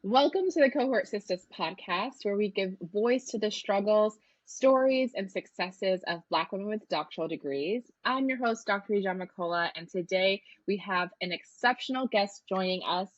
Welcome to the Cohort Sistas podcast, where we give voice to the struggles, stories, and successes of Black women with doctoral degrees. I'm your host, Dr. Janice, and today we have an exceptional guest joining us.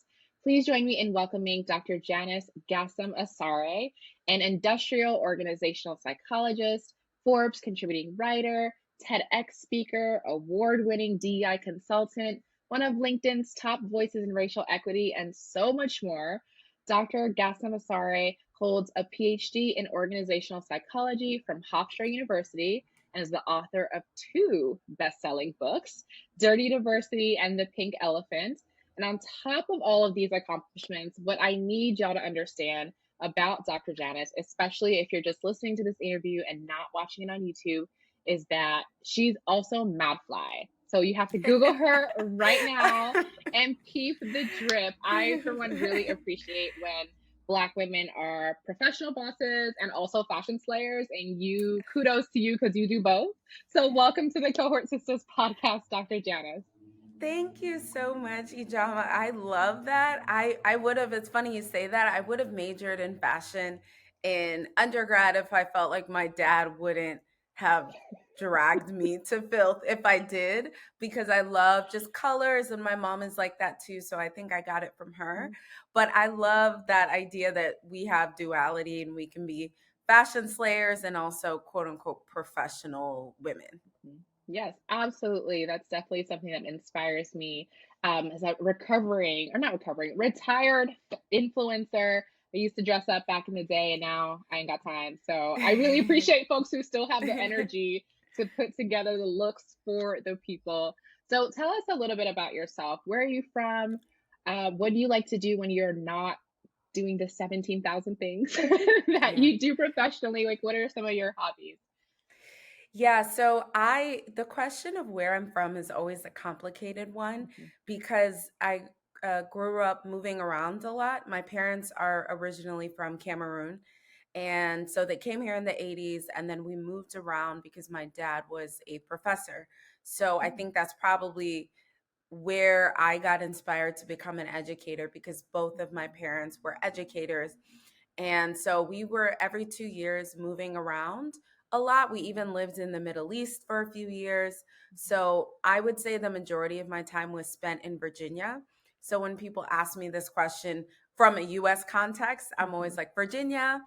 Please join me in welcoming Dr. Janice Gassam Asare, an industrial organizational psychologist, Forbes contributing writer, TEDx speaker, award-winning DEI consultant, one of LinkedIn's top voices in racial equity, and so much more. Dr. Gassam Asare holds a PhD in organizational psychology from Hofstra University and is the author of two best-selling books, Dirty Diversity and The Pink Elephant. And on top of all of these accomplishments, what I need y'all to understand about Dr. Janice, especially if you're just listening to this interview and not watching it on YouTube, is that she's also Madfly. So you have to Google her right now and peep the drip. I, for one, really appreciate when Black women are professional bosses and also fashion slayers, and kudos to you because you do both. So welcome to the Cohort Sistas podcast, Dr. Janice. Thank you so much, Ijama. I love that. I would have, it's funny you say that. I would have majored in fashion in undergrad if I felt like my dad wouldn't have dragged me to filth if I did, because I love just colors and my mom is like that too. So I think I got it from her. But I love that idea that we have duality and we can be fashion slayers and also quote unquote professional women. Yes, absolutely. That's definitely something that inspires me as a retired influencer. I used to dress up back in the day and now I ain't got time. So I really appreciate folks who still have the energy to put together the looks for the people. So tell us a little bit about yourself. Where are you from? What do you like to do when you're not doing the 17,000 things that Yeah. you do professionally? Like, what are some of your hobbies? Yeah, the question of where I'm from is always a complicated one Mhm. because I grew up moving around a lot. My parents are originally from Cameroon. And so they came here in the 80s and then we moved around because my dad was a professor. So I think that's probably where I got inspired to become an educator because both of my parents were educators. And so we were every 2 years moving around a lot. We even lived in the Middle East for a few years. So I would say the majority of my time was spent in Virginia. So when people ask me this question from a US context, I'm always like, Virginia,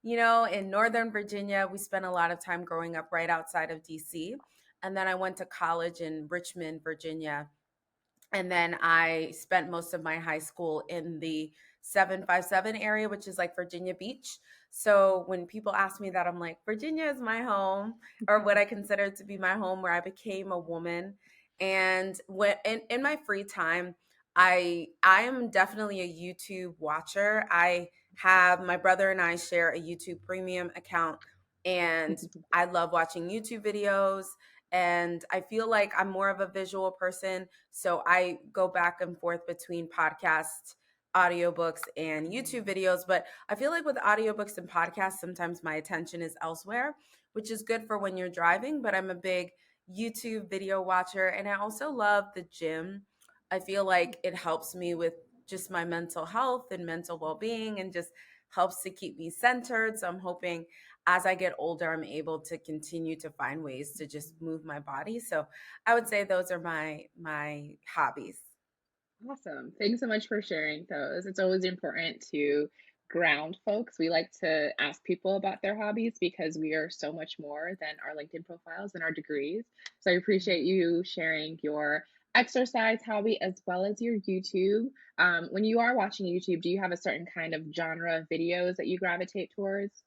in Northern Virginia, we spent a lot of time growing up right outside of DC. And then I went to college in Richmond, Virginia, and then I spent most of my high school in the 757 area, which is like Virginia Beach. So when people ask me that, I'm like, Virginia is my home, or what I consider to be my home, where I became a woman. And when in my free time, I am definitely a YouTube watcher. I have my brother and I share a YouTube premium account, and I love watching YouTube videos. And I feel like I'm more of a visual person. So I go back and forth between podcasts, audiobooks, and YouTube videos. But I feel like with audiobooks and podcasts, sometimes my attention is elsewhere, which is good for when you're driving. But I'm a big YouTube video watcher. And I also love the gym. I feel like it helps me with just my mental health and mental well being and just helps to keep me centered. So I'm hoping as I get older, I'm able to continue to find ways to just move my body. So I would say those are my hobbies. Awesome. Thanks so much for sharing those. It's always important to ground folks. We like to ask people about their hobbies because we are so much more than our LinkedIn profiles and our degrees. So I appreciate you sharing your exercise hobby as well as your YouTube. When you are watching YouTube, do you have a certain kind of genre of videos that you gravitate towards?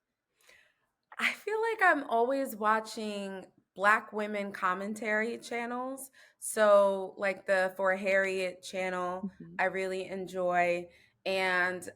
I feel like I'm always watching Black women commentary channels. So, like the For Harriet channel, Mhm. I really enjoy. And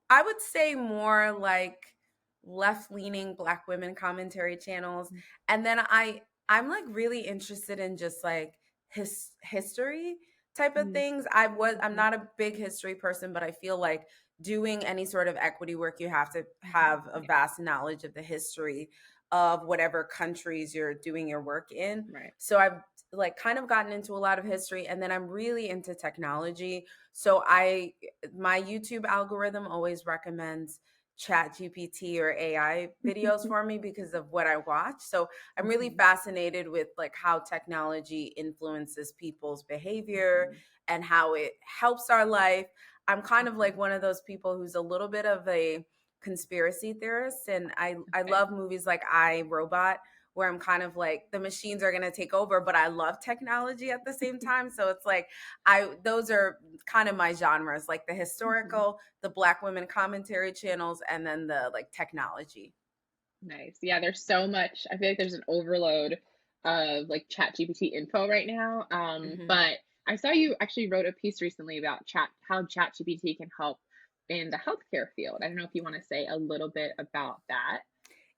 I would say more like left leaning Black women commentary channels. And then I'm like really interested in just like history type of Mhm. things. I'm not a big history person, but I feel like doing any sort of equity work, you have to have a Yeah, vast knowledge of the history of whatever countries you're doing your work in. right. So like kind of gotten into a lot of history, and then I'm really into technology. So my YouTube algorithm always recommends chat GPT or AI videos for me because of what I watch. So I'm really Mhm, fascinated with like how technology influences people's behavior mhm, and how it helps our life. I'm kind of like mhm. one of those people who's a little bit of a conspiracy theorist, and I Okay. love movies like I, Robot, where I'm kind of like the machines are going to take over, but I love technology at the same time. So it's like I those are kind of my genres, like the Mhm. historical, the Black women commentary channels, and then the like technology. Nice. Yeah, there's so much. I feel like there's an overload of like chat GPT info right now. Hmm. But I saw you actually wrote a piece recently about how chat GPT can help in the healthcare field. I don't know if you want to say a little bit about that.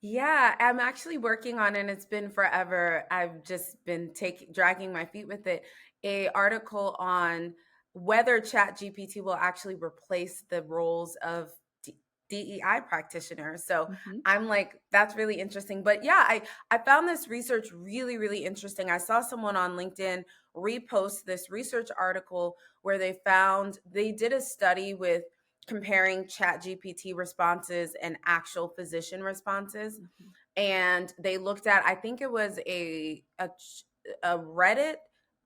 Yeah, I'm actually working on it. And it's been forever. I've just been dragging my feet with it. A article on whether Chat GPT will actually replace the roles of DEI practitioners. So Hmm. I'm like, that's really interesting. But yeah, I found this research really, really interesting. I saw someone on LinkedIn repost this research article where they did a study with comparing chat gpt responses and actual physician responses, Hmm. and they looked at, I think it was a Reddit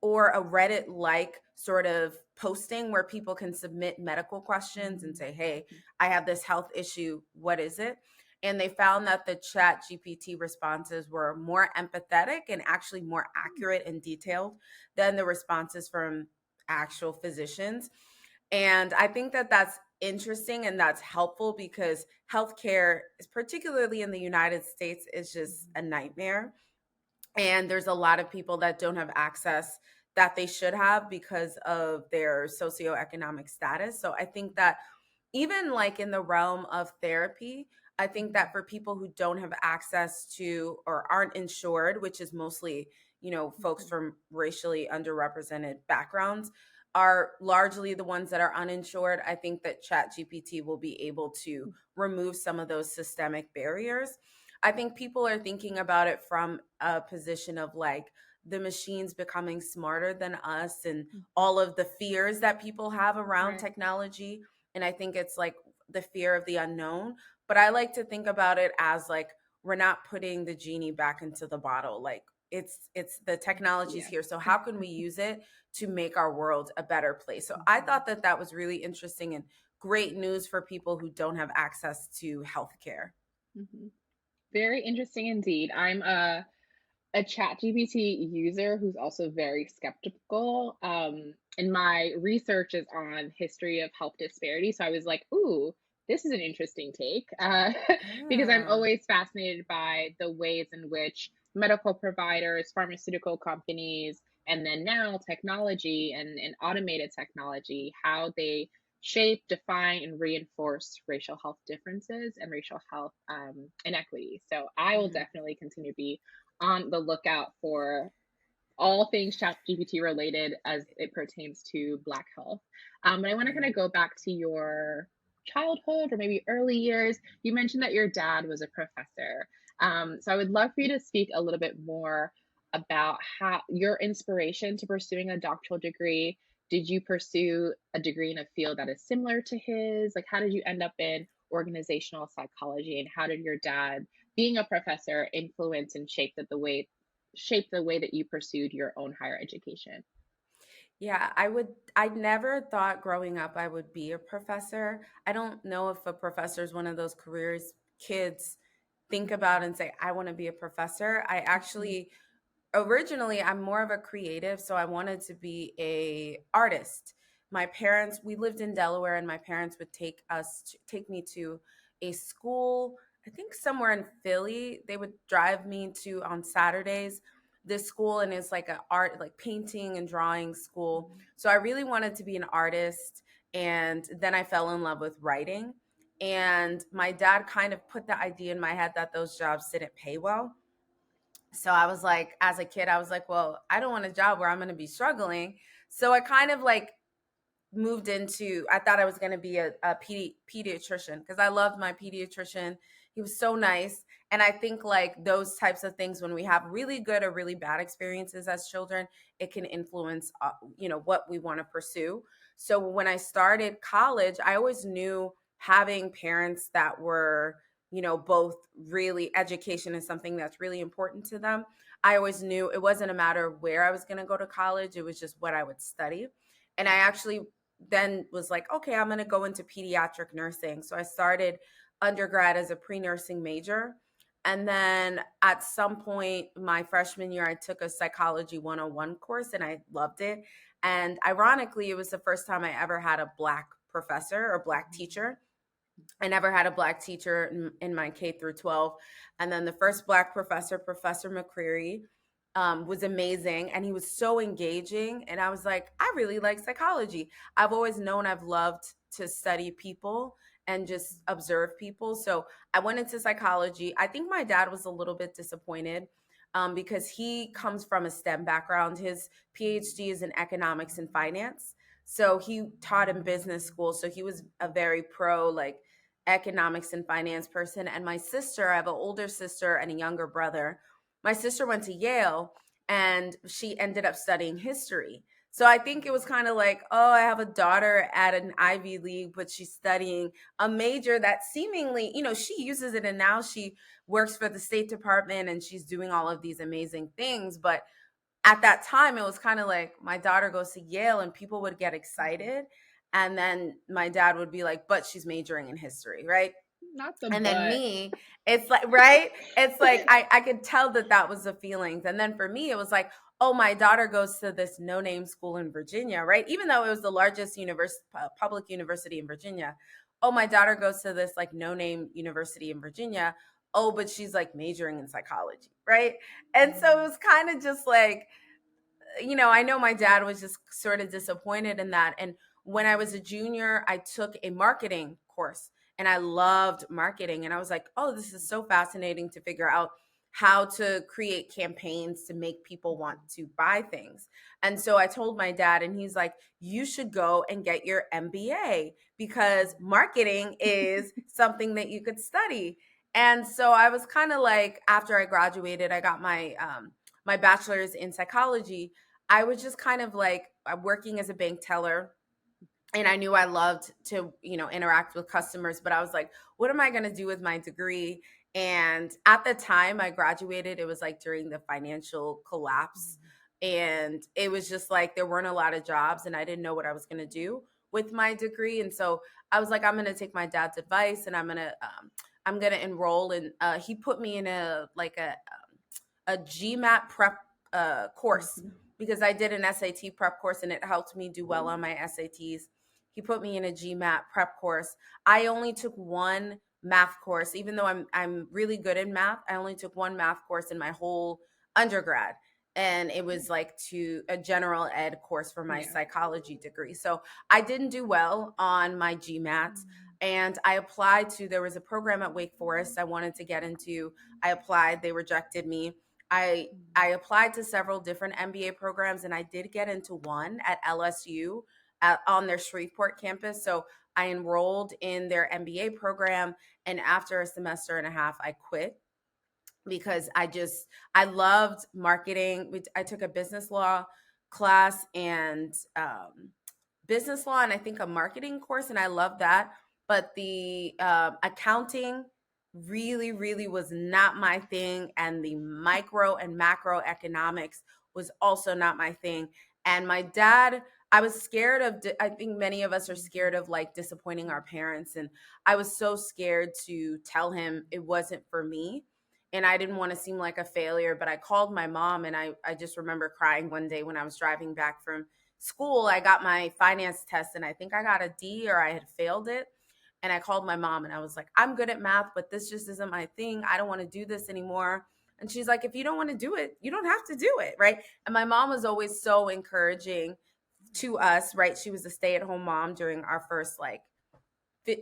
or a Reddit like sort of posting where people can submit medical questions and say, hey, Hmm. I have this health issue, what is it? And they found that the chat gpt responses were more empathetic and actually more accurate and detailed than the responses from actual physicians. And I think that that's interesting and that's helpful because healthcare, particularly in the United States, is just a nightmare. And there's a lot of people that don't have access that they should have because of their socioeconomic status. So I think that even like in the realm of therapy, I think that for people who don't have access to or aren't insured, which is mostly, folks Hmm. from racially underrepresented backgrounds, are largely the ones that are uninsured. I think that Chat GPT will be able to remove some of those systemic barriers. I think people are thinking about it from a position of like the machines becoming smarter than us and Hmm. all of the fears that people have around Right. technology. And I think it's like the fear of the unknown. But I like to think about it as like we're not putting the genie back into the bottle. Like it's the technology's Yeah. here. So how can we use it to make our world a better place? So I Hmm. thought that that was really interesting and great news for people who don't have access to healthcare. Hmm. Very interesting indeed. I'm a chat GPT user who's also very skeptical. And my research is on history of health disparity. So I was like, ooh, this is an interesting take because I'm Ah. always fascinated by the ways in which medical providers, pharmaceutical companies, and then now technology and automated technology, how they shape, define, and reinforce racial health differences and racial health inequities. So I will Mhm. definitely continue to be on the lookout for all things ChatGPT related as it pertains to Black health. But I want to kind Yeah. of go back to your childhood or maybe early years. You mentioned that your dad was a professor. So I would love for you to speak a little bit more about how your inspiration to pursuing a doctoral degree. Did you pursue a degree in a field that is similar to his? Like, how did you end up in organizational psychology, and how did your dad, being a professor, influence and shape the way that you pursued your own higher education? Yeah, I never thought growing up I would be a professor. I don't know if a professor is one of those careers kids think about Mhm, and say, I want to be a professor. I mhm, actually originally I'm more of a creative, so I wanted to be a artist. My parents, we lived in Delaware, and my parents would take me to a school, I think somewhere in Philly. They would drive me to on Saturdays this school, and it's like a art, like painting and drawing school. mhm, So I really wanted to be an artist, and then I fell in love with writing. And my dad kind of put the idea in my head that those jobs didn't pay well. So I was like, as a kid, I was like, well, I don't want a job where I'm going to be struggling. So I kind of like moved into, I thought I was going to be a pediatrician because I loved my pediatrician. He was so nice. And I think like those types of things, when we have really good or really bad experiences as children, it can influence, what we want to pursue. So when I started college, I always knew having parents that were, both really, education is something that's really important to them. I always knew it wasn't a matter of where I was going to go to college. It was just what I would study. And I actually then was like, okay, I'm going to go into pediatric nursing. So I started undergrad as a pre-nursing major. And then at some point, my freshman year, I took a psychology 101 course and I loved it. And ironically, it was the first time I ever had a Black professor or Black teacher. I never had a Black teacher in my K through 12. And then the first Black professor, Professor McCreary, was amazing. And he was so engaging. And I was like, I really like psychology. I've always known I've loved to study people and just observe people. So I went into psychology. I think my dad was a little bit disappointed because he comes from a STEM background. His PhD is in economics and finance. So he taught in business school. So he was a very pro, like, economics and finance person. And my sister, I have an older sister and a younger brother. My sister went to Yale and she ended up studying history. So I think it was kind of like, oh, I have a daughter at an Ivy League, but she's studying a major that seemingly, she uses it and now she works for the State Department and she's doing all of these amazing things. But at that time, it was kind of like my daughter goes to Yale and people would get excited. And then my dad would be like, but she's majoring in history, right? Not the And then but. me, it's like, right? It's like, I could tell that was the feelings. And then for me, it was like, oh, my daughter goes to this no-name school in Virginia, right? Even though it was the largest public university in Virginia. Oh, my daughter goes to this like no-name university in Virginia. Oh, but she's like majoring in psychology, right? And so it was kind of just like, I know my dad was just sort of disappointed in that. And when I was a junior, I took a marketing course and I loved marketing. And I was like, oh, this is so fascinating to figure out how to create campaigns to make people want to buy things. And so I told my dad, and he's like, you should go and get your MBA because marketing is something that you could study. And so I was kind of like, after I graduated, I got my bachelor's in psychology. I was just kind of like working as a bank teller, and I knew I loved to, interact with customers, but I was like, what am I going to do with my degree? And at the time I graduated, it was like during the financial collapse. And it was just like there weren't a lot of jobs and I didn't know what I was going to do with my degree. And so I was like, I'm going to take my dad's advice and I'm going to enroll in he put me in a GMAT prep course because I did an SAT prep course and it helped me do well on my SATs. He put me in a GMAT prep course. I only took one math course, even though I'm really good in math. I only took one math course in my whole undergrad, and it was like to a general ed course for my psychology degree. So I didn't do well on my GMAT. And I applied to, there was a program at Wake Forest I wanted to get into. I applied, they rejected me. I applied to several different MBA programs and I did get into one at LSU on their Shreveport campus. So I enrolled in their MBA program, and after a semester and a half, I quit because I loved marketing. I took a business law class and business law and I think a marketing course, and I loved that. But the accounting really, really was not my thing. And the micro and macroeconomics was also not my thing. And my dad, I was scared of, I think many of us are scared of like disappointing our parents. And I was so scared to tell him it wasn't for me. And I didn't want to seem like a failure, but I called my mom and I just remember crying one day when I was driving back from school. I got my finance test and I think I got a D or I had failed it. And I called my mom and I was like, I'm good at math, but this just isn't my thing. I don't want to do this anymore. And she's like, if you don't want to do it, you don't have to do it. Right. And my mom was always so encouraging to us. Right. She was a stay-at-home mom during our first like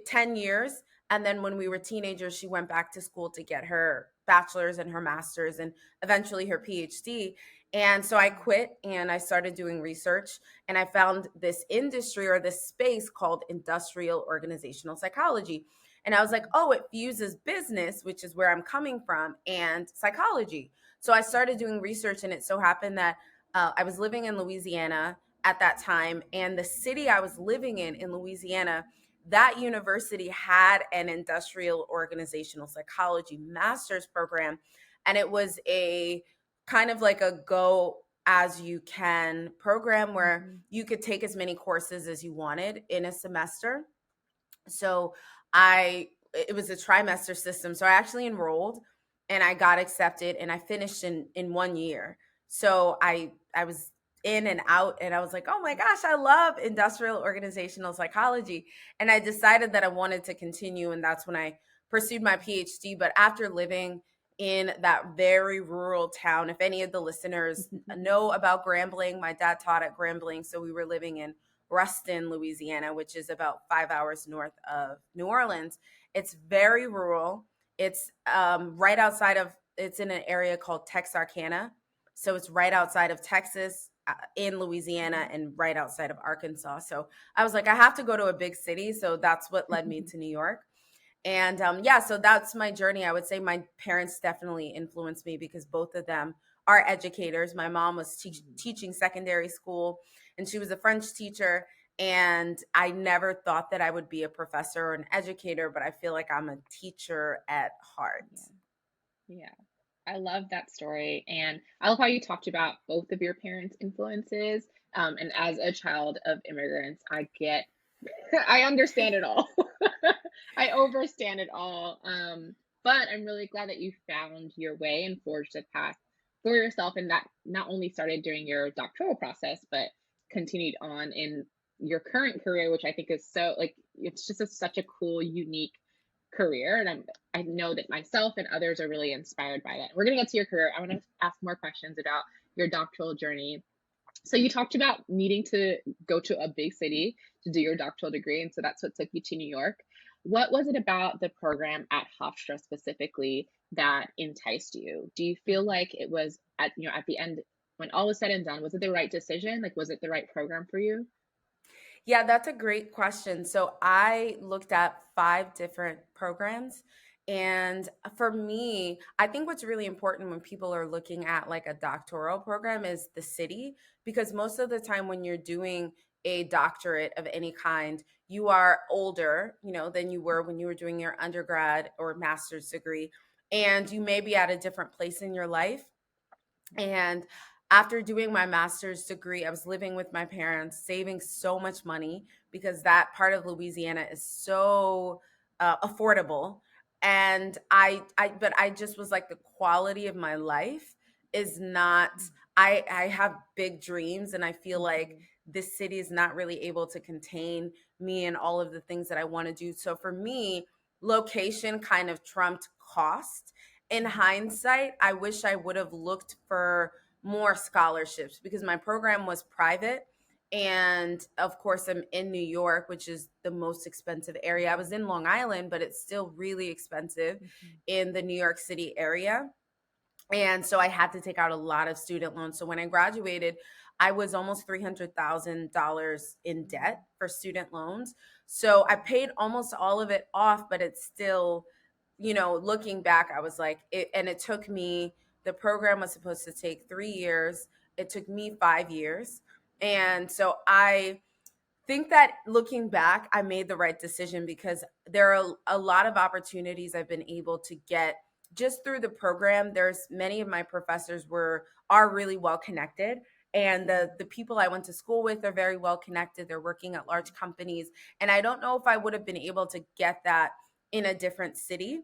10 years. And then when we were teenagers, she went back to school to get her bachelor's and her master's and eventually her PhD. And so I quit and I started doing research, and I found this industry or this space called industrial organizational psychology. And I was like, oh, it fuses business, which is where I'm coming from, and psychology. So I started doing research, and it so happened that I was living in Louisiana at that time, and the city I was living in Louisiana, that university had an industrial organizational psychology master's program, and it was a kind of like a go as you can program where Mm-hmm. you could take as many courses as you wanted in a semester. So I it was a trimester system. So I actually enrolled and I got accepted and I finished in 1 year. So I was in and out and I was like, "Oh my gosh, I love industrial organizational psychology." And I decided that I wanted to continue, and that's when I pursued my PhD. But after living in that very rural town, if any of the listeners know about Grambling, my dad taught at Grambling, so we were living in Ruston, Louisiana, which is about 5 hours north of New Orleans. It's very rural. It's right outside of, it's in an area called Texarkana. So it's right outside of Texas, in Louisiana, and right outside of Arkansas. So I was like, I have to go to a big city. So that's what led me to New York. And yeah, so that's my journey. I would say my parents definitely influenced me because both of them are educators. My mom was teaching secondary school, and she was a French teacher. And I never thought that I would be a professor or an educator, but I feel like I'm a teacher at heart. Yeah. Yeah. I love that story. And I love how you talked about both of your parents' influences. And as a child of immigrants, I get, I understand it all. I overstand it all. But I'm really glad that you found your way and forged a path for yourself. And that not only started during your doctoral process, but continued on in your current career, which I think is so like, it's just such a cool, unique career. And I know that myself and others are really inspired by that. We're going to get to your career. I want to ask more questions about your doctoral journey. So you talked about needing to go to a big city to do your doctoral degree, and so that's what took you to New York. What was it about the program at Hofstra specifically that enticed you? Do you feel like it was at the end, when all was said and done, was it the right decision? Like, was it the right program for you? Yeah, that's a great question. So I looked at 5 different programs. And for me, I think what's really important when people are looking at like a doctoral program is the city, because most of the time when you're doing a doctorate of any kind, you are older, than you were when you were doing your undergrad or master's degree. And you may be at a different place in your life. And after doing my master's degree, I was living with my parents, saving so much money because that part of Louisiana is so affordable. And but I just was like, the quality of my life is not. I have big dreams, and I feel like Mhm. this city is not really able to contain me and all of the things that I want to do. So for me, location kind of trumped cost. In Mhm. hindsight, I wish I would have looked for more scholarships because my program was private. And of course, I'm in New York, which is the most expensive area. I was in Long Island, but it's still really expensive Mhm. in the New York City area. And so I had to take out a lot of student loans. So when I graduated, I was almost $300,000 in debt for student loans. So I paid almost all of it off, but it's still, looking back, I was like, and it took me, the program was supposed to take 3 years. It took me 5 years. And so I think that looking back, I made the right decision because there are a lot of opportunities I've been able to get just through the program. There's many of my professors are really well connected, and the people I went to school with are very well connected. They're working at large companies, and I don't know if I would have been able to get that in a different city.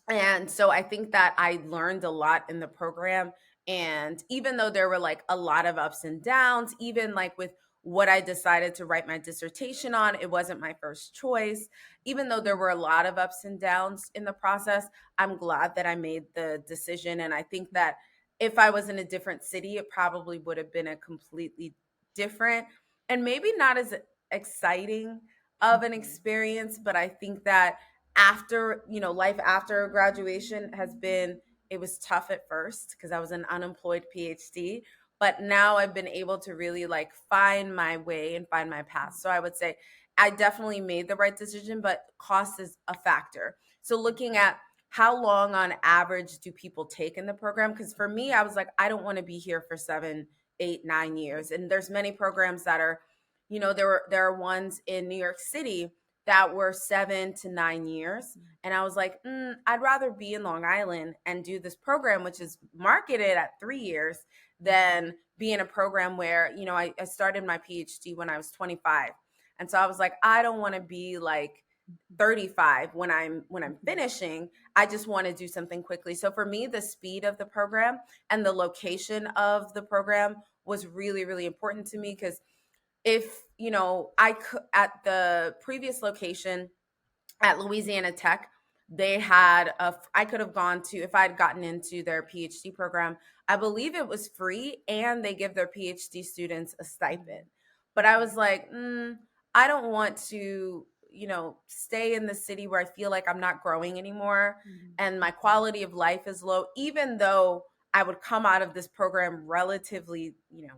And so I think that I learned a lot in the program. And even though there were like a lot of ups and downs, even like with what I decided to write my dissertation on, it wasn't my first choice. Even though there were a lot of ups and downs in the process, I'm glad that I made the decision. And I think that if I was in a different city, it probably would have been a completely different and maybe not as exciting of an Mhm. experience. But I think that after, life after graduation has been, it was tough at first because I was an unemployed PhD, but now I've been able to really like find my way and find my path. So I would say I definitely made the right decision, but cost is a factor. So looking at how long on average do people take in the program? Because for me, I was like, I don't want to be here for 7, 8, 9 years. And there's many programs that are, there are ones in New York City that were 7 to 9 years. And I was like, I'd rather be in Long Island and do this program, which is marketed at 3 years, than be in a program where, I started my PhD when I was 25. And so I was like, I don't want to be like 35 when I'm finishing. I just want to do something quickly. So for me, the speed of the program and the location of the program was really, really important to me, because if, I could, at the previous location at Louisiana Tech, I could have gone to, if I'd gotten into their PhD program, I believe it was free and they give their PhD students a stipend. But I was like, I don't want to, stay in the city where I feel like I'm not growing anymore and my quality of life is low, even though I would come out of this program relatively,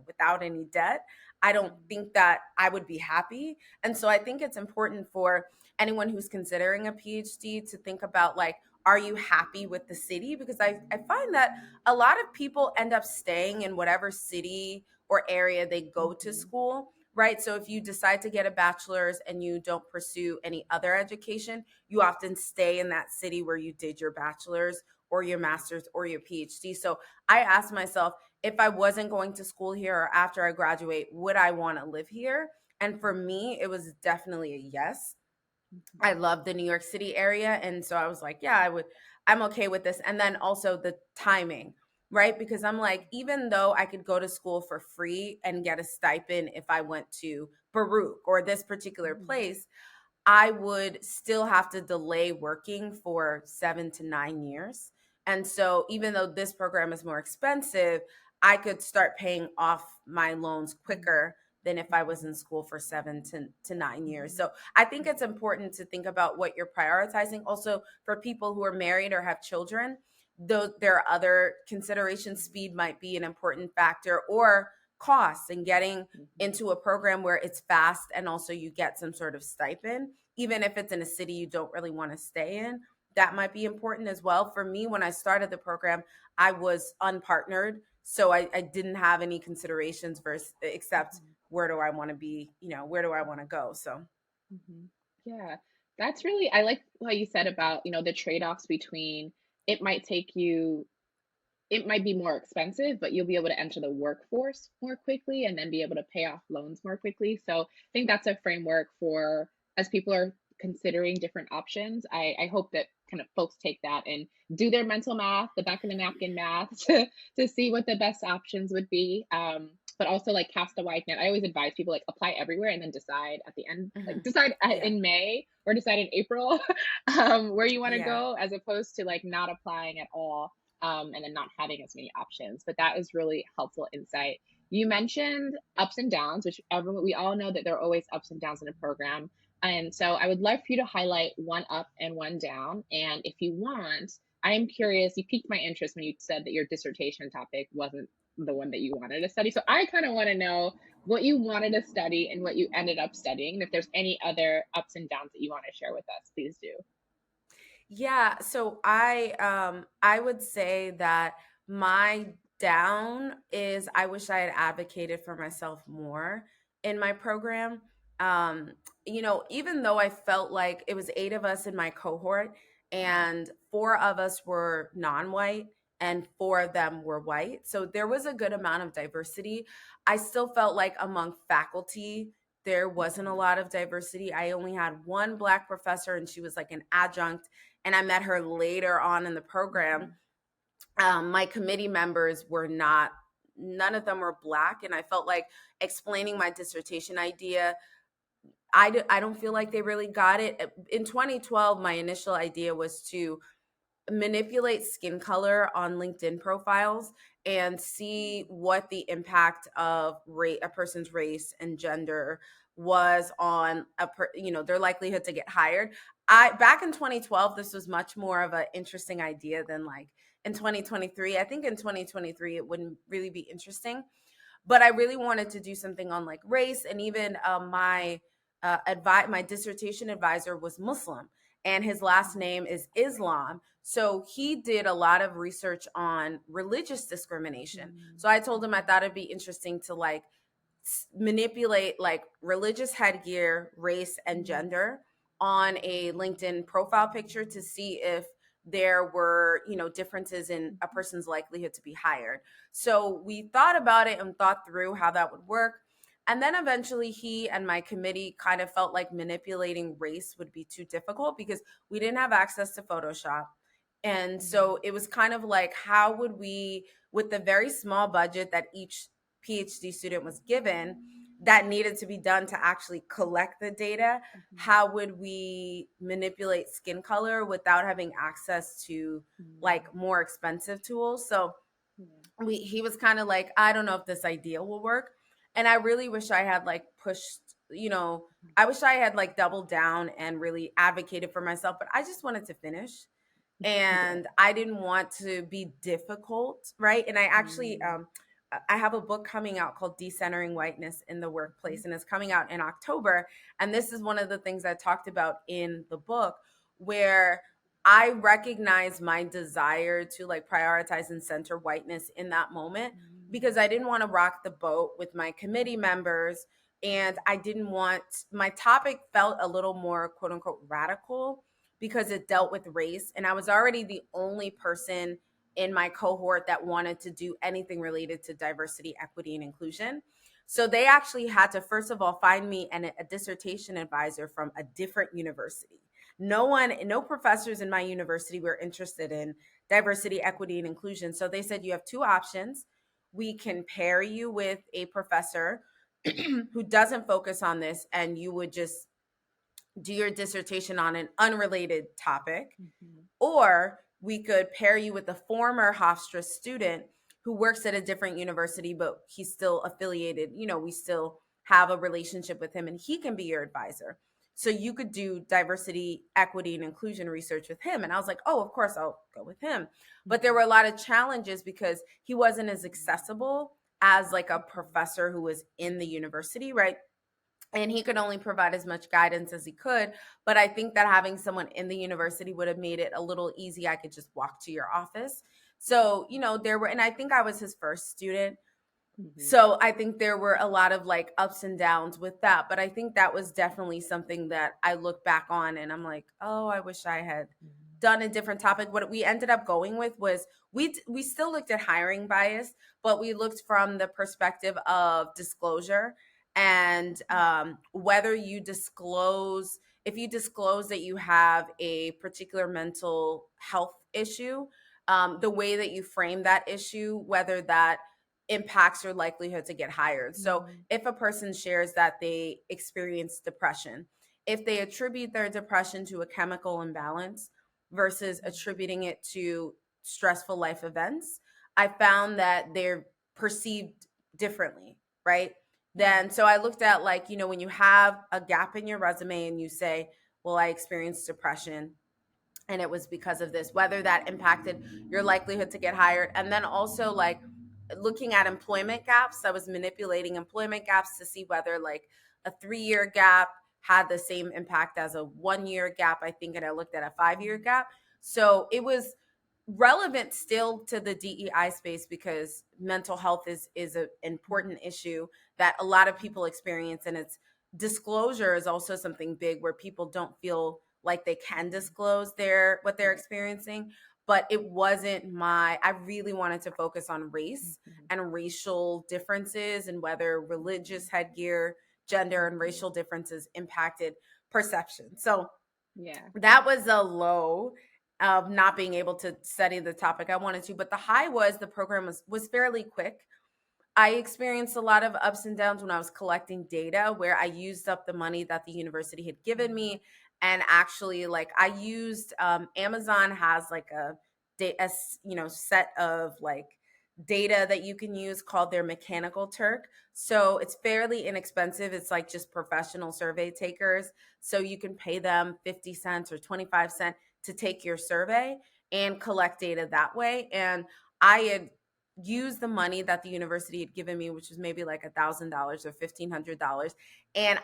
without any debt. I don't think that I would be happy. And so I think it's important for anyone who's considering a PhD to think about, like, are you happy with the city? Because I find that a lot of people end up staying in whatever city or area they go to school, right? So if you decide to get a bachelor's and you don't pursue any other education, you often stay in that city where you did your bachelor's or your master's or your PhD. So I asked myself, if I wasn't going to school here or after I graduate, would I want to live here? And for me, it was definitely a yes. I love the New York City area. And so I was like, yeah, I'm okay with this. And then also the timing, right? Because I'm like, even though I could go to school for free and get a stipend if I went to Baruch or this particular place, I would still have to delay working for 7 to 9 years. And so even though this program is more expensive, I could start paying off my loans quicker than if I was in school for 7 to 9 years. So I think it's important to think about what you're prioritizing. Also, for people who are married or have children, though there are other considerations, speed might be an important factor, or costs, and getting into a program where it's fast and also you get some sort of stipend, even if it's in a city you don't really want to stay in. That might be important as well. For me, when I started the program, I was unpartnered. So I didn't have any considerations except where do I want to be, where do I want to go? So, Yeah, that's really, I like what you said about, the trade-offs between it might take you, it might be more expensive, but you'll be able to enter the workforce more quickly and then be able to pay off loans more quickly. So I think that's a framework for, as people are considering different options. I hope that kind of folks take that and do their mental math, the back of the napkin math, to see what the best options would be. But also like cast a wide net. I always advise people like apply everywhere and then decide at the end, like decide yeah. in May or decide in April where you want to Yeah. go, as opposed to like not applying at all, and then not having as many options. But that is really helpful insight. You mentioned ups and downs, which we all know that there are always ups and downs in a program. And so I would love for you to highlight one up and one down. And if you want, I am curious, you piqued my interest when you said that your dissertation topic wasn't the one that you wanted to study. So I kind of want to know what you wanted to study and what you ended up studying. And if there's any other ups and downs that you want to share with us, please do. Yeah, so I would say that my down is I wish I had advocated for myself more in my program. Um, even though I felt like it was 8 of us in my cohort and 4 of us were non-white and 4 of them were white. So there was a good amount of diversity. I still felt like among faculty there wasn't a lot of diversity. I only had one Black professor and she was like an adjunct, and I met her later on in the program. My committee members were not, none of them were Black. And I felt like explaining my dissertation idea, I don't feel like they really got it. In 2012, my initial idea was to manipulate skin color on LinkedIn profiles and see what the impact of a person's race and gender was on their likelihood to get hired. Back in 2012, this was much more of an interesting idea than like in 2023. I think in 2023 it wouldn't really be interesting. But I really wanted to do something on like race, and even my dissertation advisor was Muslim, and his last name is Islam. So he did a lot of research on religious discrimination. So I told him I thought it'd be interesting to like manipulate like religious headgear, race, and gender on a LinkedIn profile picture to see if there were, differences in a person's likelihood to be hired. So we thought about it and thought through how that would work. And then eventually he and my committee kind of felt like manipulating race would be too difficult because we didn't have access to Photoshop. And so it was kind of like, how would we, with the very small budget that each PhD student was given, that needed to be done to actually collect the data, how would we manipulate skin color without having access to like more expensive tools? So he was kind of like, I don't know if this idea will work. And I really wish I had like pushed, I wish I had like doubled down and really advocated for myself, but I just wanted to finish and I didn't want to be difficult, right? And I actually I have a book coming out called Decentering Whiteness in the Workplace, and it's coming out in October. And this is one of the things I talked about in the book, where I recognize my desire to like prioritize and center whiteness in that moment because I didn't want to rock the boat with my committee members. And I didn't want, my topic felt a little more quote unquote radical because it dealt with race. And I was already the only person in my cohort that wanted to do anything related to diversity, equity, and inclusion. So they actually had to, first of all, find me a dissertation advisor from a different university. No professors in my university were interested in diversity, equity, and inclusion. So they said, you have two options. We can pair you with a professor who doesn't focus on this, and you would just do your dissertation on an unrelated topic, or we could pair you with a former Hofstra student who works at a different university, but he's still affiliated. We still have a relationship with him and he can be your advisor. So you could do diversity, equity, and inclusion research with him. And I was like, oh, of course, I'll go with him. But there were a lot of challenges because he wasn't as accessible as like a professor who was in the university, right? And he could only provide as much guidance as he could. But I think that having someone in the university would have made it a little easy. I could just walk to your office. So, and I think I was his first student. So I think there were a lot of like ups and downs with that. But I think that was definitely something that I look back on and I'm like, oh, I wish I had done a different topic. What we ended up going with was we still looked at hiring bias, but we looked from the perspective of disclosure and whether you disclose, if you disclose that you have a particular mental health issue, the way that you frame that issue, whether that impacts your likelihood to get hired. So if a person shares that they experience depression, if they attribute their depression to a chemical imbalance versus attributing it to stressful life events, I found that they're perceived differently, right? Then, so I looked at like, when you have a gap in your resume and you say, well, I experienced depression and it was because of this, whether that impacted your likelihood to get hired. And then also like looking at employment gaps, I was manipulating employment gaps to see whether like a 3-year gap had the same impact as a 1-year gap, I think, and I looked at a 5-year gap. So it was relevant still to the DEI space because mental health is an important issue that a lot of people experience, and it's disclosure is also something big where people don't feel like they can disclose what they're experiencing. But it wasn't I really wanted to focus on race and racial differences and whether religious headgear, gender, and racial differences impacted perception. So that was a low of not being able to study the topic I wanted to. But the high was the program was fairly quick. I experienced a lot of ups and downs when I was collecting data where I used up the money that the university had given me. And actually, like I used Amazon has like a set of like data that you can use called their Mechanical Turk. So it's fairly inexpensive. It's like just professional survey takers. So you can pay them 50 cents or 25 cents to take your survey and collect data that way. And I had use the money that the university had given me, which was maybe like $1,000 or $1,500. And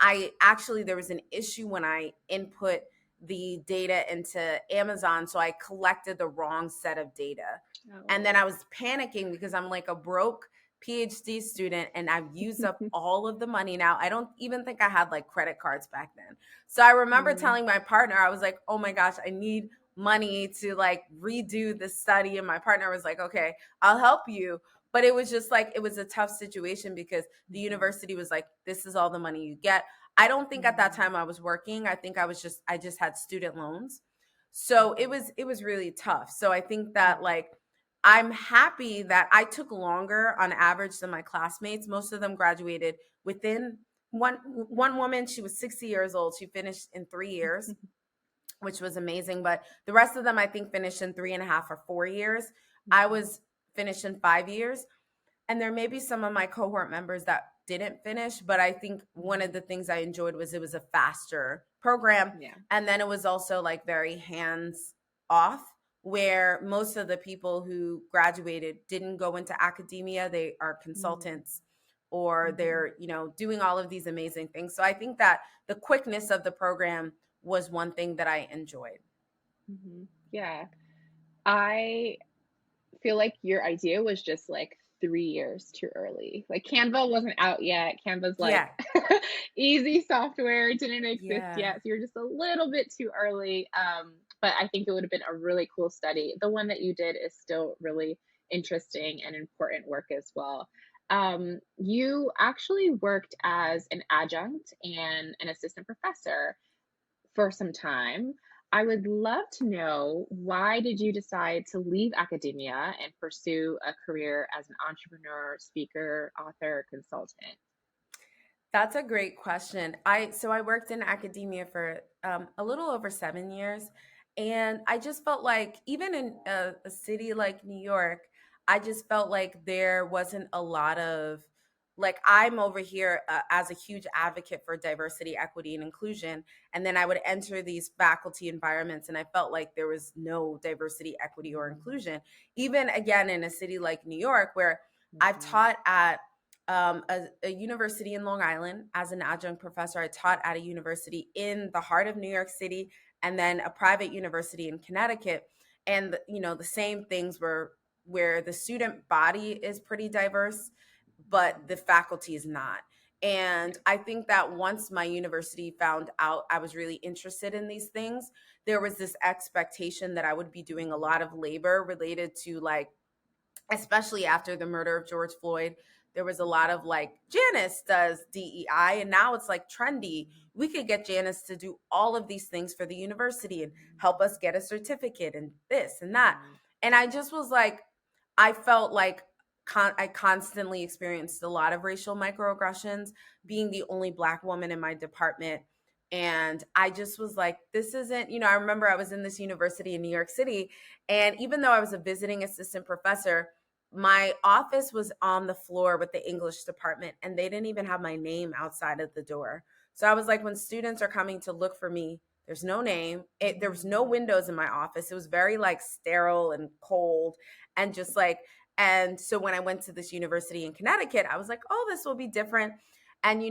there was an issue when I input the data into Amazon. So I collected the wrong set of data. And then Oh. I was panicking because I'm like a broke PhD student and I've used up all of the money now. I don't even think I had like credit cards back then. So I remember Mm, telling my partner, I was like, oh my gosh, I need money to like redo the study. And my partner was like, okay, I'll help you. But it was just like, it was a tough situation because the mhm, university was like, this is all the money you get. I don't think at that mm, time I was working. I think I just had student loans. So mhm, it was really tough. So I think that mhm, like, I'm happy that I took longer on average than my classmates. Most of them graduated within one woman, she was 60 years old. She finished in 3 years, which was amazing. But the rest of them, I think, finished in 3.5 or 4 years. I mhm, was finished in 5 years. And there may be some of my cohort members that didn't finish, but I think one of mhm. the things I enjoyed was it was a faster program. Yeah. And then it was also like very hands off, where most of the people who graduated didn't go into academia. They are Mm, consultants or mhm, they're, doing all of these amazing things. So I think that the quickness of the program was one thing that I enjoyed. mhm. Yeah. I feel like your idea was just like 3 years too early. Like Canva wasn't out yet. Canva's like Yeah. easy software, didn't exist Yeah. yet. So you're just a little bit too early. But I think it would have been a really cool study. The one that you did is still really interesting and important work as well. You actually worked as an adjunct and an assistant professor for some time. I would love to know, why did you decide to leave academia and pursue a career as an entrepreneur, speaker, author, consultant? That's a great question. I worked in academia for a little over 7 years, and I just felt like even in a city like New York, I just felt like there wasn't a lot of like I'm over here as a huge advocate for diversity, equity, and inclusion, and then I would enter these faculty environments, and I felt like there was no diversity, equity, or inclusion. Even again in a city like New York, where I've Mhm, taught at a university in Long Island as an adjunct professor. I taught at a university in the heart of New York City and then a private university in Connecticut. And, the same things were where the student body is pretty diverse, but mhm. the faculty is not. Yeah. And I think that once my university found out I was really interested in these things, there was this expectation that I would be doing a Mhm, lot of labor related to like especially after the murder of George Floyd. There was a lot of like, Janice does DEI, and now it's like trendy. We could get Janice to do all of these things for the university and help us get a certificate and this and that. mhm, And I just was like, I felt like I constantly experienced a lot of racial microaggressions, being the only Black woman in my department. And I just was like, this isn't, I remember I was in this university in New York City. And even though I was a visiting assistant professor, my office was on the floor with the English department, and they didn't even have my name outside of the door. So I was like, when students are coming to look for me, there's no name. There was no mhm, windows in my office. It was very like sterile and cold and just like, and so when I went to this university in Connecticut, I was like, oh, this will be different. And,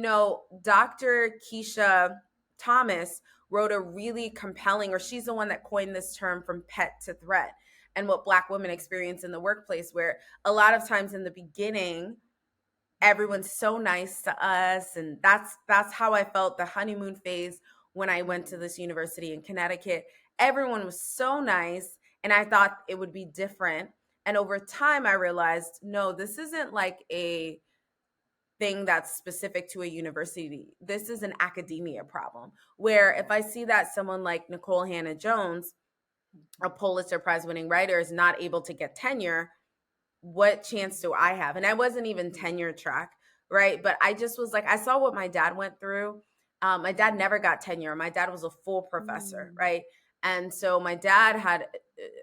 Dr. Keisha Thomas wrote a really compelling, or she's the one that coined this term from pet to threat and what Black women experience in the workplace, where a lot of times in the beginning, everyone's so nice to us. And that's how I felt the honeymoon phase when I went to mhm, this university in Connecticut. Everyone was so nice, and I thought it would be different. And over time, I realized, no, this isn't like a thing that's specific to a university. This is an academia problem. Where if yeah, I see that someone like Nicole Hannah Jones, a Pulitzer Prize winning writer, is not able to get tenure, what chance do I have? And I wasn't even mhm, tenure track, right? But I just was like, I saw what my dad went through. My dad mhm, never got tenure. My dad was a full professor, mm, right? And so my dad had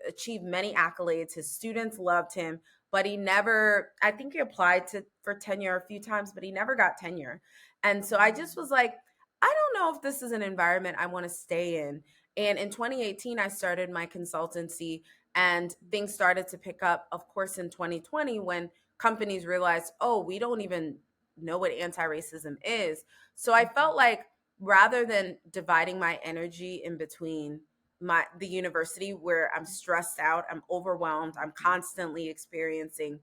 achieved many accolades. His students loved him, but he never, I think he applied for tenure a few times, but he never got tenure. And so I just mm, was like, I don't know if this is an environment I want to stay in. And in 2018, I started my consultancy, And things started to pick up, of course, in 2020 when companies realized, oh, we don't even know what anti-racism is. So I felt like rather than dividing my energy in between the university where I'm stressed out, I'm overwhelmed, I'm constantly experiencing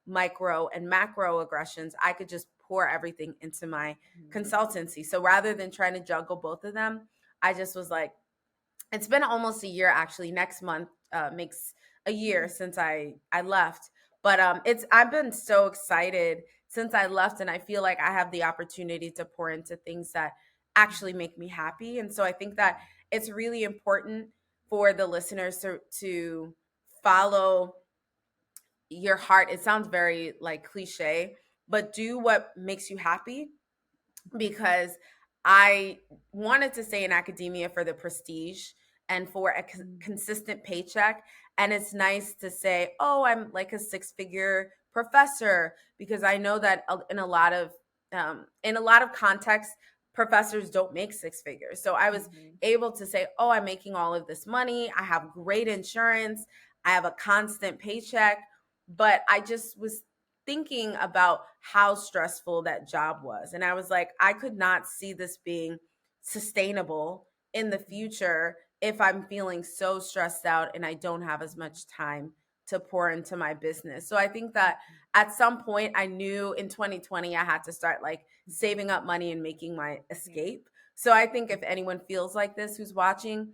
micro and macro aggressions, I could just pour everything into my consultancy. So rather than trying to juggle both of them, I just was like, it's been almost a year actually. Next month makes a year since I left. But it's I've been so excited since I left, and I feel like I have the opportunity to pour into things that actually make me happy. And so I think that it's really important for the listeners to follow your heart. It sounds very like cliche, but do what makes you happy, because I wanted to stay in academia for the prestige and for a consistent paycheck. And it's nice to say, oh, I'm like a six-figure professor, because I know that in a lot of contexts, professors don't make six figures. So I was able to say, oh, I'm making all of this money. I have great insurance. I have a constant paycheck. But I just was thinking about how stressful that job was. And I was like, I could not see this being sustainable in the future if I'm feeling so stressed out and I don't have as much time to pour into my business. So I think that at some point I knew in 2020 I had to start like saving up money and making my escape. So I think if anyone feels like this who's watching,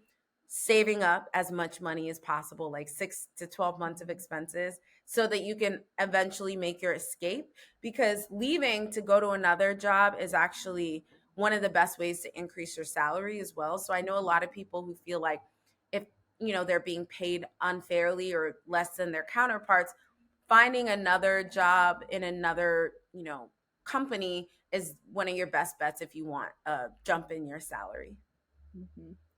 saving up as much money as possible, like 6 to 12 months of expenses, so that you can eventually make your escape, because leaving to go to another job is actually one of the best ways to increase your salary as well. So I know a lot of people who feel like if they're being paid unfairly or less than their counterparts, finding another job in another company is one of your best bets if you want a jump in your salary.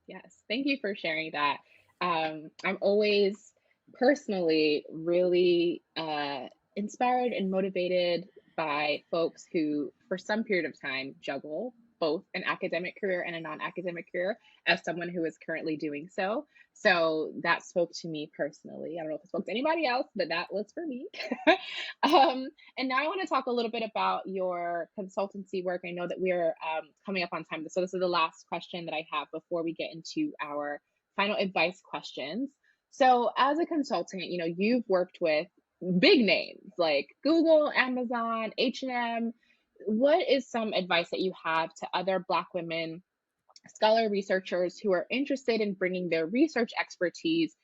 Yes, thank you for sharing that. I'm always personally really inspired and motivated by folks who, for some period of time, juggle both an academic career and a non-academic career, as someone who is currently doing so. So that spoke to me personally. I don't know if it spoke to anybody else, but that was for me. And now I want to talk a little bit about your consultancy work. I know that we're coming up on time. So this is the last question that I have before we get into our final advice questions. So as a consultant, you've worked with big names like Google, Amazon, H&M. What is some advice that you have to other Black women scholar researchers who are interested in bringing their research expertise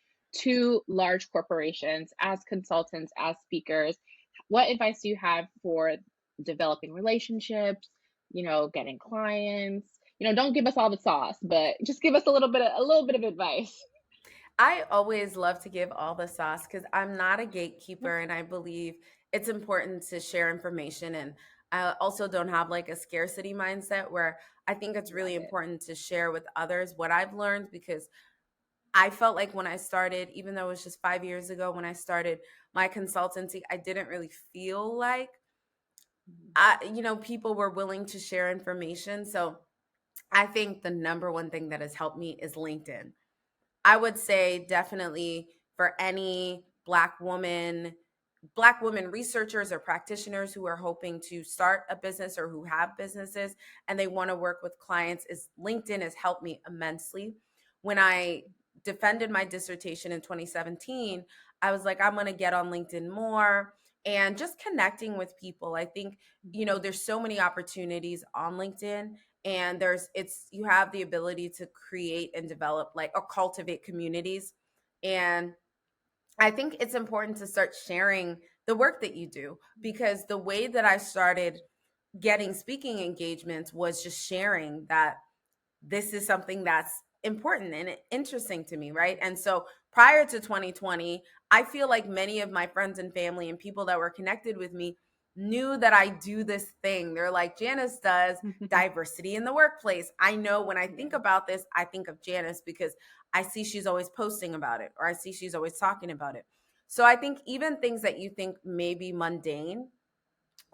to large corporations as consultants, as speakers? What advice do you have for developing relationships, getting clients? Don't give us all the sauce, but just give us a little bit of advice. I always love to give all the sauce because I'm not a gatekeeper, and I believe it's important to share information. And I also don't have like a scarcity mindset where I think it's really important to share with others what I've learned, because I felt like when I started, even though it was just 5 years ago when I started my consultancy, I didn't really feel like people were willing to share information. So I think the number one thing that has helped me is LinkedIn. I would say definitely for any Black women researchers or practitioners who are hoping to start a business or who have businesses and they want to work with clients, is LinkedIn has helped me immensely. When I defended my dissertation in 2017, I was like, I'm going to get on LinkedIn more and just connecting with people. I think, there's so many opportunities on LinkedIn, and you have the ability to create and develop like or cultivate communities. And I think it's important to start sharing the work that you do, because the way that I started getting speaking engagements was just sharing that this is something that's important and interesting to me, right? And so prior to 2020, I feel like many of my friends and family and people that were connected with me knew that I do this thing. They're like, Janice does diversity in the workplace. I know when I think about this, I think of Janice because I see she's always posting about it, or I see she's always talking about it. So I think even things that you think may be mundane,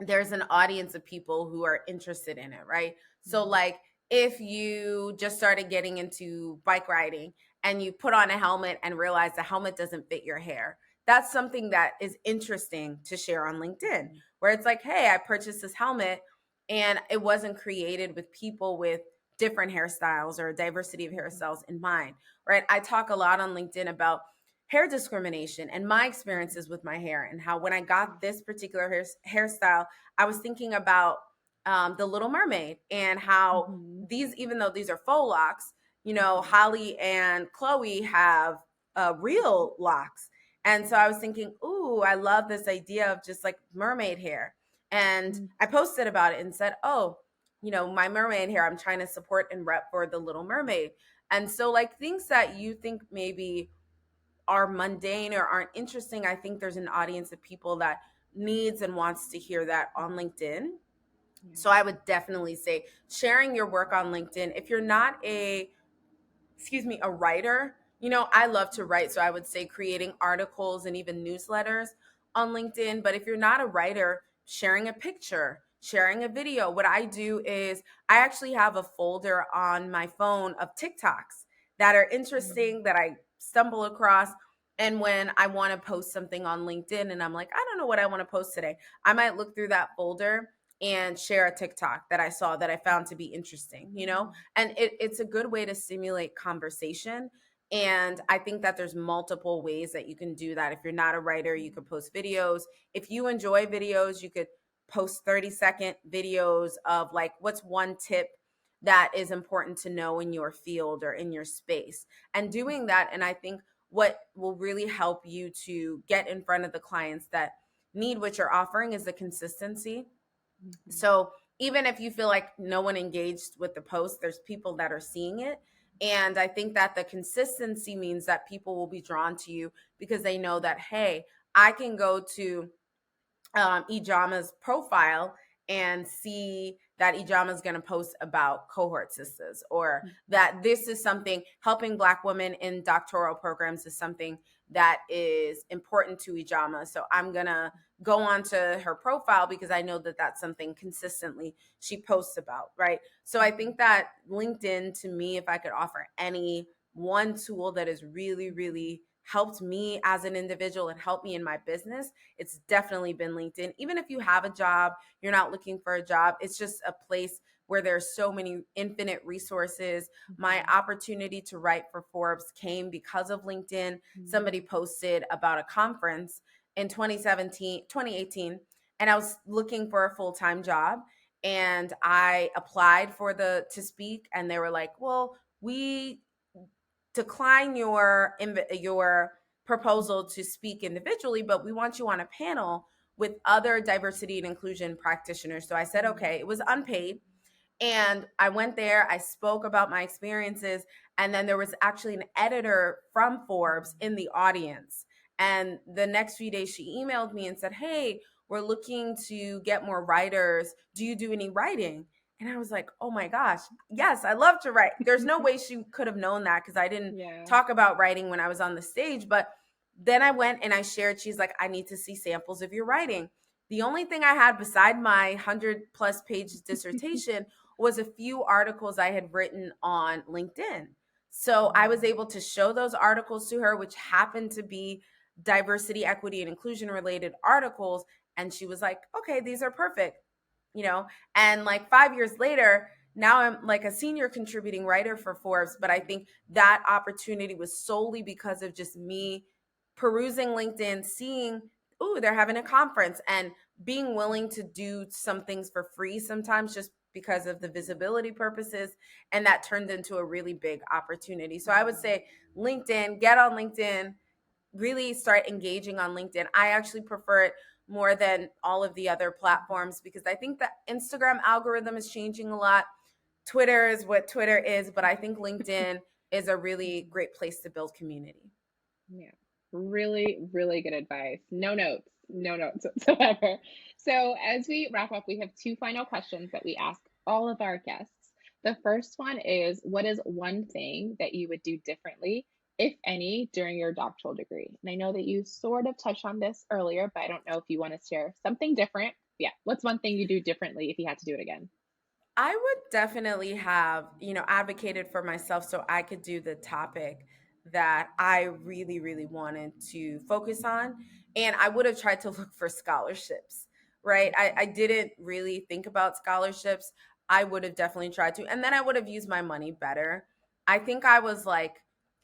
there's an audience of people who are interested in it, right? So like if you just started getting into bike riding and you put on a helmet and realize the helmet doesn't fit your hair. That's something that is interesting to share on LinkedIn, where it's like, hey, I purchased this helmet and it wasn't created with people with different hairstyles or a diversity of hairstyles in mind, right? I talk a lot on LinkedIn about hair discrimination and my experiences with my hair, and how when I got this particular hairstyle, I was thinking about the Little Mermaid, and how these, even though these are faux locks, Holly and Chloe have real locks. And so I was thinking, ooh, I love this idea of just like mermaid hair. And I posted about it and said, oh, my mermaid hair, I'm trying to support and rep for the Little Mermaid. And so, like, things that you think maybe are mundane or aren't interesting, I think there's an audience of people that needs and wants to hear that on LinkedIn. So I would definitely say sharing your work on LinkedIn. If you're not a writer, I love to write. So I would say creating articles and even newsletters on LinkedIn. But if you're not a writer, sharing a picture, sharing a video. What I do is I actually have a folder on my phone of TikToks that are interesting that I stumble across. And when I want to post something on LinkedIn and I'm like, I don't know what I want to post today, I might look through that folder and share a TikTok that I saw that I found to be interesting, and it's a good way to stimulate conversation. And I think that there's multiple ways that you can do that. If you're not a writer, you could post videos. If you enjoy videos, you could post 30-second videos of like, what's one tip that is important to know in your field or in your space, and doing that. And I think what will really help you to get in front of the clients that need what you're offering is the consistency. So even if you feel like no one engaged with the post, there's people that are seeing it. And I think that the consistency means that people will be drawn to you because they know that, hey, I can go to Ijama's profile and see that Ijama is going to post about Cohort Sistas, or that this is something, helping Black women in doctoral programs is something that is important to Ijama. So I'm going to go onto her profile because I know that that's something consistently she posts about, right? So I think that LinkedIn, to me, if I could offer any one tool that has really, really helped me as an individual and helped me in my business, it's definitely been LinkedIn. Even if you have a job, you're not looking for a job, it's just a place where there's so many infinite resources. My opportunity to write for Forbes came because of LinkedIn. Somebody posted about a conference in 2018, and I was looking for a full-time job, and I applied to speak, and they were like, well, we decline your proposal to speak individually, but we want you on a panel with other diversity and inclusion practitioners. So I said, okay. It was unpaid. And I went there, I spoke about my experiences, and then there was actually an editor from Forbes in the audience. And the next few days, she emailed me and said, hey, we're looking to get more writers. Do you do any writing? And I was like, oh my gosh, yes, I love to write. There's no way she could have known that because I didn't talk about writing when I was on the stage. But then I went and I shared, she's like, I need to see samples of your writing. The only thing I had beside my 100+ page dissertation was a few articles I had written on LinkedIn. So I was able to show those articles to her, which happened to be diversity, equity, and inclusion related articles. And she was like, okay, these are perfect. And like 5 years later, now I'm like a senior contributing writer for Forbes. But I think that opportunity was solely because of just me perusing LinkedIn, seeing, ooh, they're having a conference, and being willing to do some things for free sometimes just because of the visibility purposes. And that turned into a really big opportunity. So I would say LinkedIn, get on LinkedIn, really start engaging on LinkedIn. I actually prefer it more than all of the other platforms because I think the Instagram algorithm is changing a lot. Twitter is what Twitter is, but I think LinkedIn is a really great place to build community. Yeah, really, really good advice. No notes, no notes whatsoever. So, as we wrap up, we have two final questions that we ask all of our guests. The first one is, what is one thing that you would do differently, if any, during your doctoral degree? And I know that you sort of touched on this earlier, but I don't know if you want to share something different. Yeah, what's one thing you do differently if you had to do it again? I would definitely have, advocated for myself so I could do the topic that I really, really wanted to focus on. And I would have tried to look for scholarships, right? I didn't really think about scholarships. I would have definitely tried to. And then I would have used my money better. I think I was like,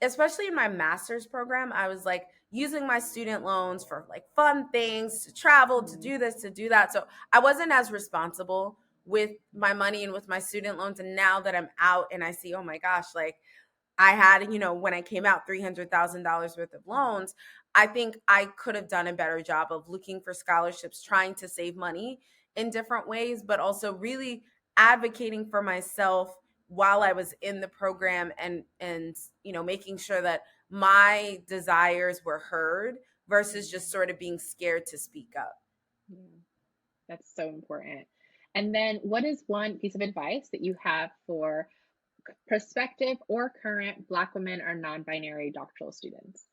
especially in my master's program, I was like using my student loans for like fun things, to travel, to do this, to do that. So I wasn't as responsible with my money and with my student loans. And now that I'm out and I see, oh my gosh, like I had, when I came out, $300,000 worth of loans. I think I could have done a better job of looking for scholarships, trying to save money in different ways, but also really advocating for myself while I was in the program and making sure that my desires were heard versus just sort of being scared to speak up. Yeah, that's so important. And then what is one piece of advice that you have for prospective or current Black women or non-binary doctoral students?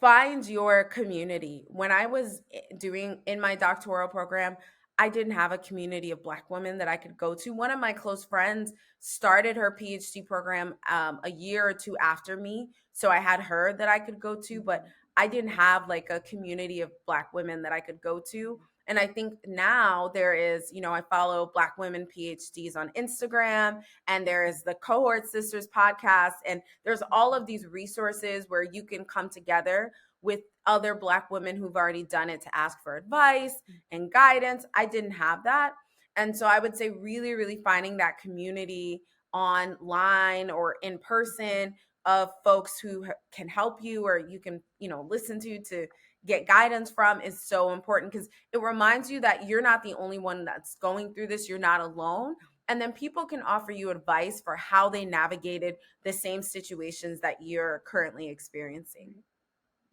Find your community. When I was doing in my doctoral program, I didn't have a community of Black women that I could go to. One of my close friends started her PhD program a year or two after me. So I had her that I could go to, but I didn't have like a community of Black women that I could go to. And I think now there is, I follow Black women PhDs on Instagram, and there is the Cohort Sistas podcast, and there's all of these resources where you can come together with other Black women who've already done it to ask for advice and guidance. I didn't have that. And so I would say really, really finding that community online or in person of folks who can help you or you can, listen to get guidance from is so important, because it reminds you that you're not the only one that's going through this. You're not alone. And then people can offer you advice for how they navigated the same situations that you're currently experiencing.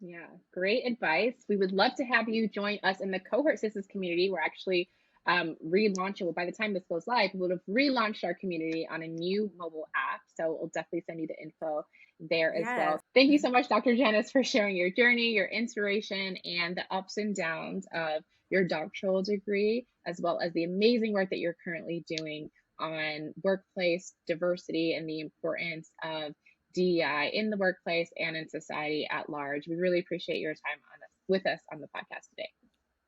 Yeah, great advice. We would love to have you join us in the Cohort Sistas community. We're actually relaunching. Well, by the time this goes live, we'll have relaunched our community on a new mobile app. So we'll definitely send you the info there as well. Yes. Thank you so much, Dr. Janice, for sharing your journey, your inspiration, and the ups and downs of your doctoral degree, as well as the amazing work that you're currently doing on workplace diversity and the importance of DEI in the workplace and in society at large. We really appreciate your time with us on the podcast today.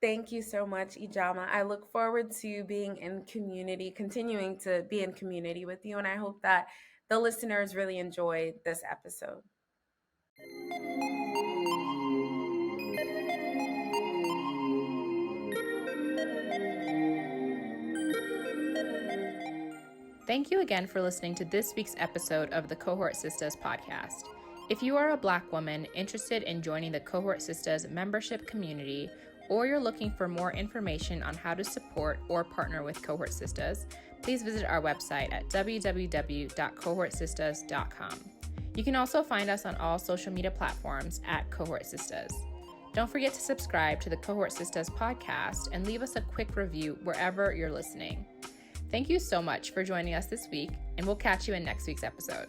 Thank you so much, Ijama. I look forward to being in community, continuing to be in community with you, and I hope that the listeners really enjoyed this episode. Thank you again for listening to this week's episode of the Cohort Sistas podcast. If you are a Black woman interested in joining the Cohort Sistas membership community, or you're looking for more information on how to support or partner with Cohort Sistas, please visit our website at www.cohortsistas.com. You can also find us on all social media platforms at Cohort Sistas. Don't forget to subscribe to the Cohort Sistas podcast and leave us a quick review wherever you're listening. Thank you so much for joining us this week, and we'll catch you in next week's episode.